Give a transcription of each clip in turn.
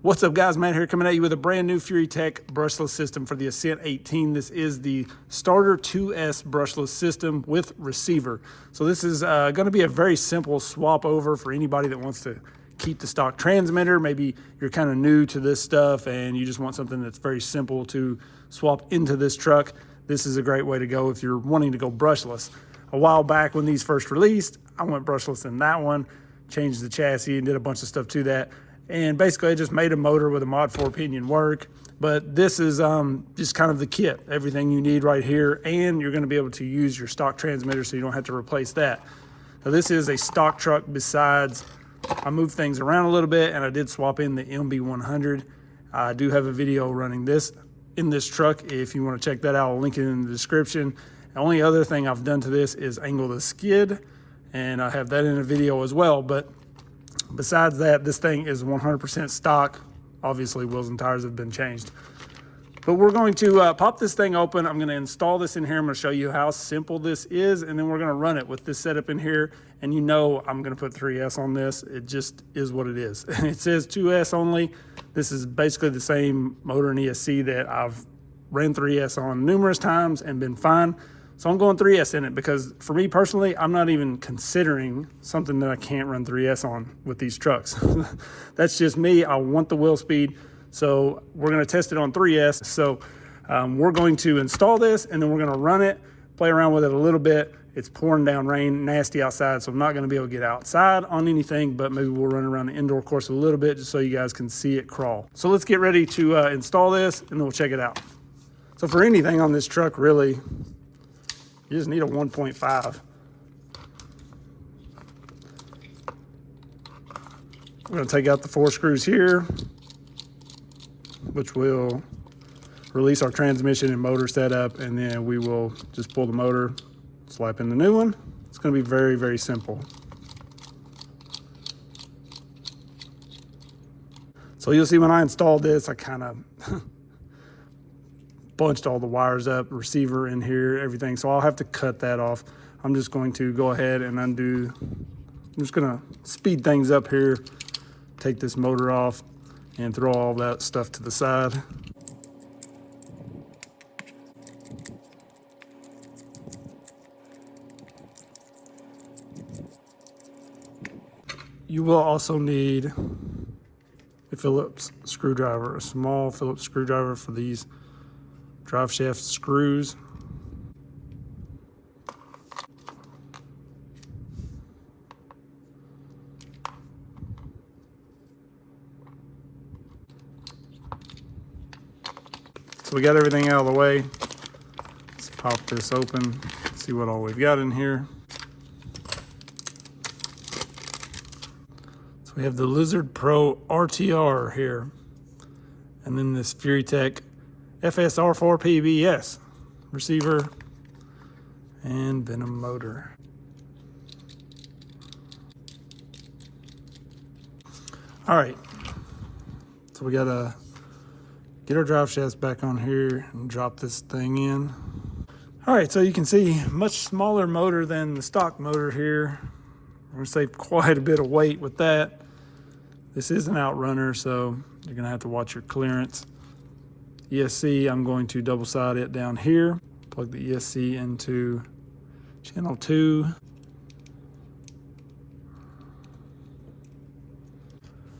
What's up guys, Matt here coming at you with a brand new Furitek brushless system for the Ascent 18. This is the starter 2S brushless system with receiver. So this is going to be a very simple swap over for anybody that wants to keep the stock transmitter. Maybe you're kind of new to this stuff and you just want something that's very simple to swap into this truck. This is a great way to go if you're wanting to go brushless. A while back when these first released, I went brushless in that one, changed the chassis and did a bunch of stuff to that. And basically I just made a motor with a Mod 4 pinion work. But this is just kind of the kit, everything you need right here. And you're gonna be able to use your stock transmitter so you don't have to replace that. Now this is a stock truck besides, I moved things around a little bit and I did swap in the MB100. I do have a video running this in this truck. If you wanna check that out, I'll link it in the description. The only other thing I've done to this is angle the skid, and I have that in a video as well. But besides that, this thing is 100% stock. Obviously, wheels and tires have been changed. But we're going to pop this thing open. I'm going to install this in here. I'm going to show you how simple this is, and then we're going to run it with this setup in here. And you know I'm going to put 3S on this. It just is what it is. It says 2S only. This is basically the same motor and ESC that I've ran 3S on numerous times and been fine. So I'm going 3S in it because for me personally, I'm not even considering something that I can't run 3S on with these trucks. That's just me. I want the wheel speed. So we're going to test it on 3S. So we're going to install this and then we're going to run it, play around with it a little bit. It's pouring down rain, nasty outside. So I'm not going to be able to get outside on anything, but maybe we'll run around the indoor course a little bit just so you guys can see it crawl. So let's get ready to install this and then we'll check it out. So for anything on this truck, really, you just need a 1.5. We're going to take out the 4 screws here, which will release our transmission and motor setup, and then we will just pull the motor, slap in the new one. It's going to be very, very simple. So you'll see when I installed this, I kind of bunched all the wires up, receiver in here, everything. So I'll have to cut that off. I'm just going to go ahead and undo. I'm just gonna speed things up here, take this motor off and throw all that stuff to the side. You will also need a Phillips screwdriver, a small Phillips screwdriver for these drive shaft screws. So we got everything out of the way. Let's pop this open, see what all we've got in here. So we have the Lizard Pro RTR here, and then this Furitek FSR4 PBS receiver and Venom motor. All right, so we gotta get our drive shafts back on here and drop this thing in. All right, so you can see much smaller motor than the stock motor here. We're gonna save quite a bit of weight with that. This is an outrunner, so you're gonna have to watch your clearance. ESC, I'm going to double side it down here, plug the ESC into channel 2.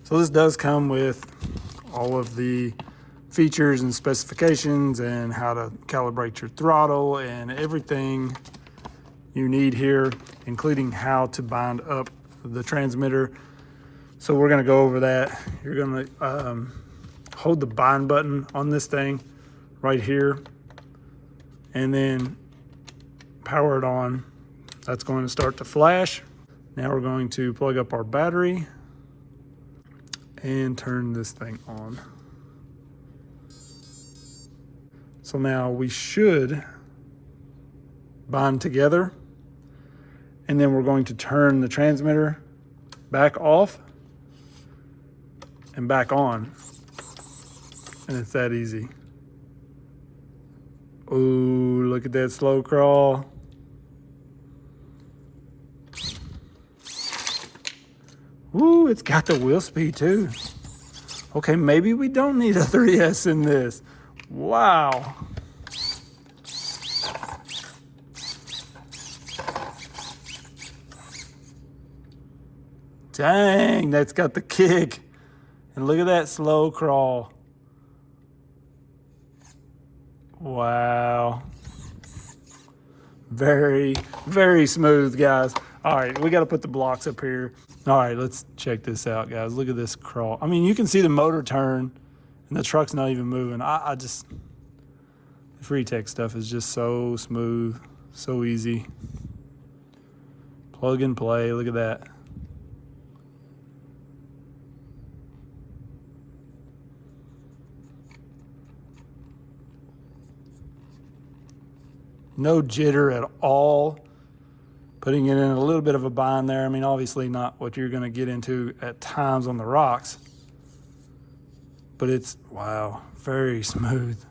So this does come with all of the features and specifications and how to calibrate your throttle and everything you need here, including how to bind up the transmitter. So we're gonna go over that. You're gonna hold the bind button on this thing right here and then power it on. That's going to start to flash. Now we're going to plug up our battery and turn this thing on. So now we should bind together, and then we're going to turn the transmitter back off and back on. And it's that easy. Ooh, look at that slow crawl. Woo, it's got the wheel speed too. Okay, maybe we don't need a 3S in this. Wow. Dang, that's got the kick. And look at that slow crawl. Wow. Very, very smooth, guys. All right, we got to put the blocks up here. All right, let's check this out, guys. Look at this crawl. I mean, you can see the motor turn, and the truck's not even moving. The Furitek stuff is just so smooth, so easy. Plug and play, look at that. No jitter at all. Putting it in a little bit of a bind there. I mean, obviously not what you're gonna get into at times on the rocks, but it's, wow, very smooth.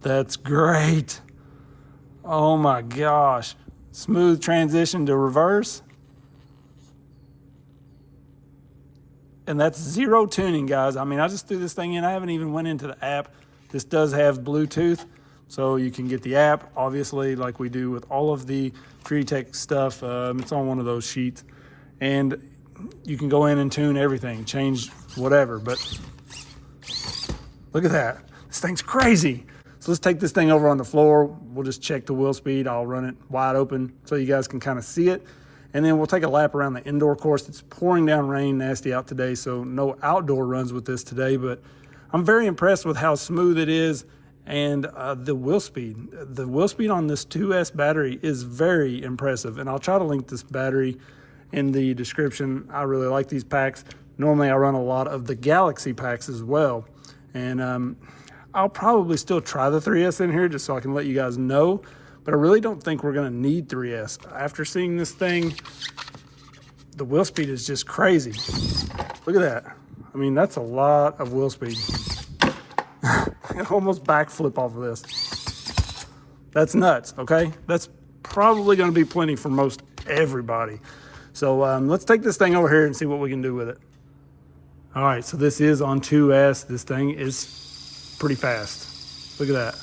That's great. Oh my gosh. Smooth transition to reverse. And that's zero tuning, guys. I mean, I just threw this thing in. I haven't even went into the app. This does have Bluetooth, so you can get the app, obviously, like we do with all of the Furitek stuff. It's on one of those sheets. And you can go in and tune everything, change whatever. But look at that. This thing's crazy. So let's take this thing over on the floor. We'll just check the wheel speed. I'll run it wide open so you guys can kind of see it. And then we'll take a lap around the indoor course. It's pouring down rain, nasty out today, so no outdoor runs with this today, but I'm very impressed with how smooth it is and the wheel speed. The wheel speed on this 2S battery is very impressive, and I'll try to link this battery in the description. I really like these packs. Normally I run a lot of the Galaxy packs as well, and I'll probably still try the 3S in here just so I can let you guys know. But I really don't think we're gonna need 3S. After seeing this thing, the wheel speed is just crazy. Look at that. I mean, that's a lot of wheel speed. Almost backflip off of this. That's nuts, okay? That's probably gonna be plenty for most everybody. So let's take this thing over here and see what we can do with it. All right, so this is on 2S. This thing is pretty fast. Look at that.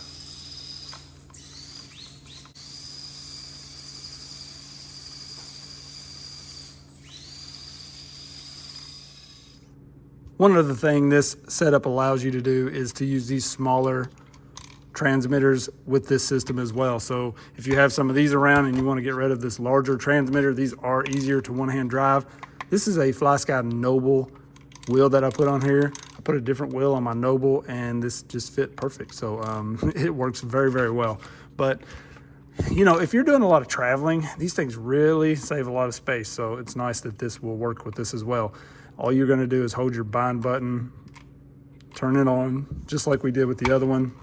One other thing this setup allows you to do is to use these smaller transmitters with this system as well. So if you have some of these around and you want to get rid of this larger transmitter, these are easier to one-hand drive. This is a FlySky Noble wheel that I put on here. I put a different wheel on my Noble and this just fit perfect. So it works very, very well. But you know, if you're doing a lot of traveling, these things really save a lot of space. So it's nice that this will work with this as well. All you're gonna do is hold your bind button, turn it on, just like we did with the other one.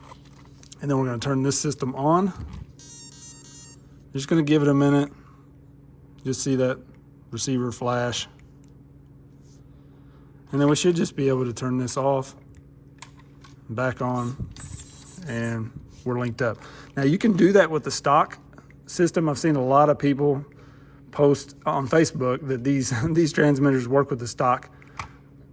And then we're gonna turn this system on. Just gonna give it a minute. Just see that receiver flash. And then we should just be able to turn this off, back on, and we're linked up. Now you can do that with the stock system. I've seen a lot of people post on Facebook that these transmitters work with the stock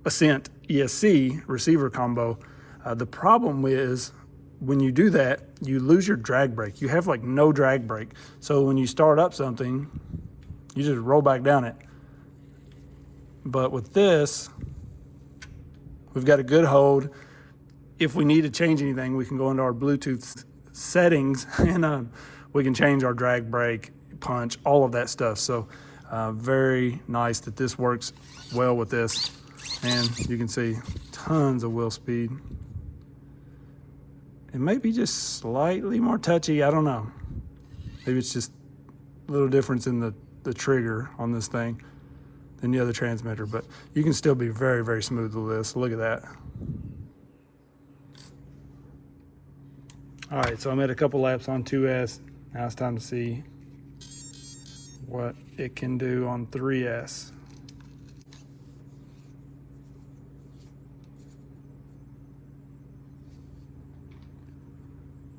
Ascent ESC receiver combo. The problem is when you do that, you lose your drag brake. You have like no drag brake. So when you start up something, you just roll back down it. But with this, we've got a good hold. If we need to change anything, we can go into our Bluetooth settings and we can change our drag brake, punch, all of that stuff. So very nice that this works well with this. And you can see tons of wheel speed. It may be just slightly more touchy, I don't know. Maybe it's just a little difference in the trigger on this thing than the other transmitter, but you can still be very, very smooth with this. Look at that. All right, so I'm at a couple laps on 2S. Now it's time to see what it can do on 3S.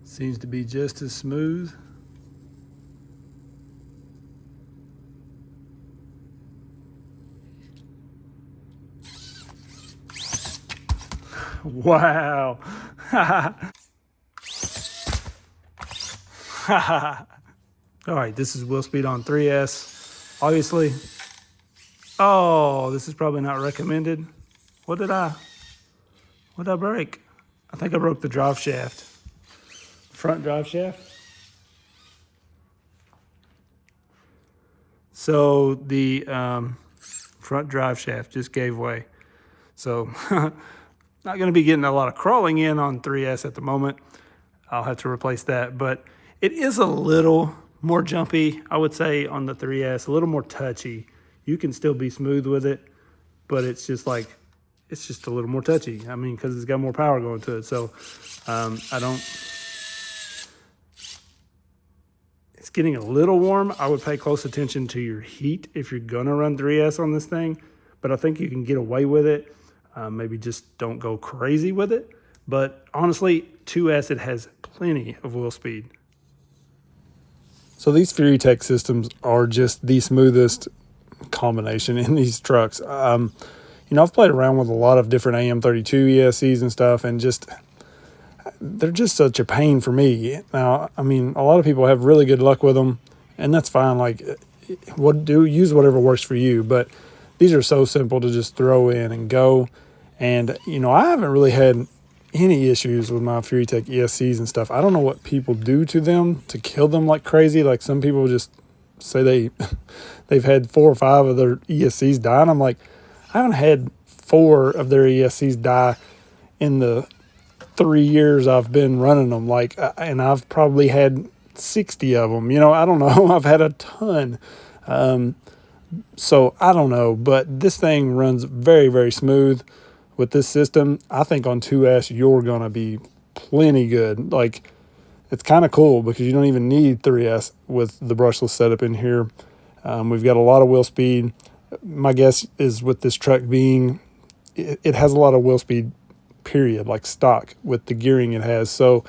Seems to be just as smooth. Wow. All right, this is wheel speed on 3S, obviously. Oh, this is probably not recommended. What did I break? I think I broke the drive shaft. Front drive shaft. So the front drive shaft just gave way. So not going to be getting a lot of crawling in on 3S at the moment. I'll have to replace that, but it is a little more jumpy, I would say, on the 3S, a little more touchy. You can still be smooth with it, but it's just like, it's just a little more touchy. I mean, because it's got more power going to it. So it's getting a little warm. I would pay close attention to your heat if you're gonna run 3S on this thing, but I think you can get away with it. Maybe just don't go crazy with it. But honestly, 2S, it has plenty of wheel speed. So these Furitek systems are just the smoothest combination in these trucks. You know, I've played around with a lot of different AM32 ESCs and stuff, and they're just such a pain for me. Now, I mean, a lot of people have really good luck with them, and that's fine. Like, use whatever works for you. But these are so simple to just throw in and go. And, you know, I haven't really had any issues with my Furitek ESCs and stuff. I don't know what people do to them to kill them like crazy. Like, some people just say they've had 4 or 5 of their ESCs die, and I'm like, I haven't had 4 of their ESCs die in the 3 years I've been running them. Like, and I've probably had 60 of them. You know, I don't know. I've had a ton. So I don't know, but this thing runs very, very smooth with this system. I think on 2S, you're going to be plenty good. Like, it's kind of cool because you don't even need 3S with the brushless setup in here. We've got a lot of wheel speed. My guess is with this truck being, it has a lot of wheel speed, period, like stock with the gearing it has. So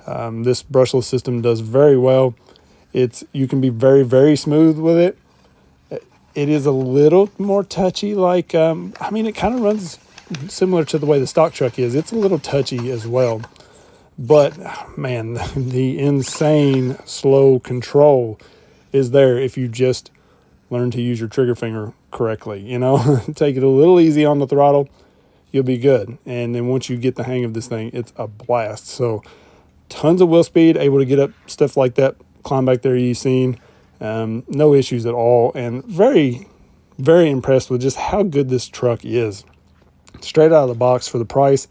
this brushless system does very well. You can be very, very smooth with it. It is a little more touchy. Like, I mean, it kind of runs similar to the way the stock truck is. It's a little touchy as well. But, man, the insane slow control is there if you just learn to use your trigger finger correctly. You know, take it a little easy on the throttle, you'll be good. And then once you get the hang of this thing, it's a blast. So tons of wheel speed, able to get up stuff like that, climb back there you've seen. No issues at all. And very, very impressed with just how good this truck is. Straight out of the box for the price.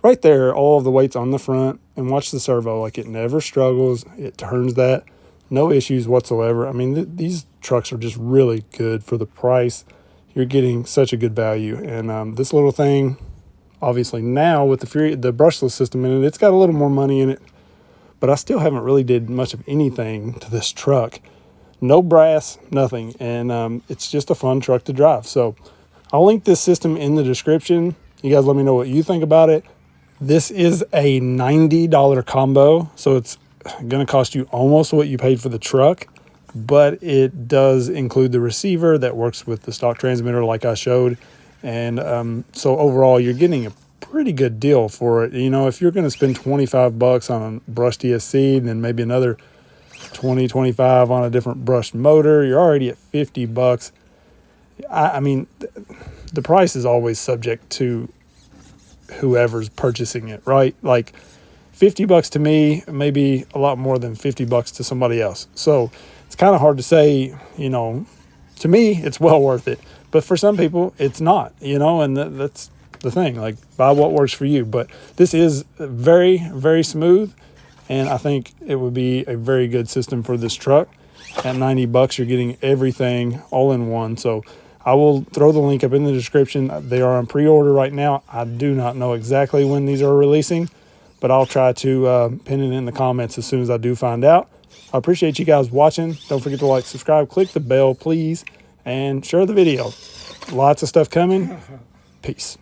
Right there, all of the weight's on the front. And watch the servo. Like, it never struggles. It turns that. No issues whatsoever. I mean, these trucks are just really good for the price. You're getting such a good value. And this little thing, obviously now with the brushless system in it, it's got a little more money in it. But I still haven't really did much of anything to this truck. No brass, nothing. And it's just a fun truck to drive. So I'll link this system in the description. You guys let me know what you think about it. This is a $90 combo. So it's going to cost you almost what you paid for the truck. But it does include the receiver that works with the stock transmitter like I showed. And so overall, you're getting a pretty good deal for it. You know, if you're going to spend $25 on a brushed ESC, then maybe another $20-25 on a different brushed motor, you're already at $50. I mean, the price is always subject to whoever's purchasing it, right? Like, $50 to me, maybe a lot more than $50 to somebody else. So it's kind of hard to say, you know, to me, it's well worth it. But for some people, it's not, you know, and that's the thing. Like, buy what works for you. But this is very, very smooth. And I think it would be a very good system for this truck. At $90, you're getting everything all in one. So I will throw the link up in the description. They are on pre-order right now. I do not know exactly when these are releasing, but I'll try to pin it in the comments as soon as I do find out. I appreciate you guys watching. Don't forget to like, subscribe, click the bell, please, and share the video. Lots of stuff coming. Peace.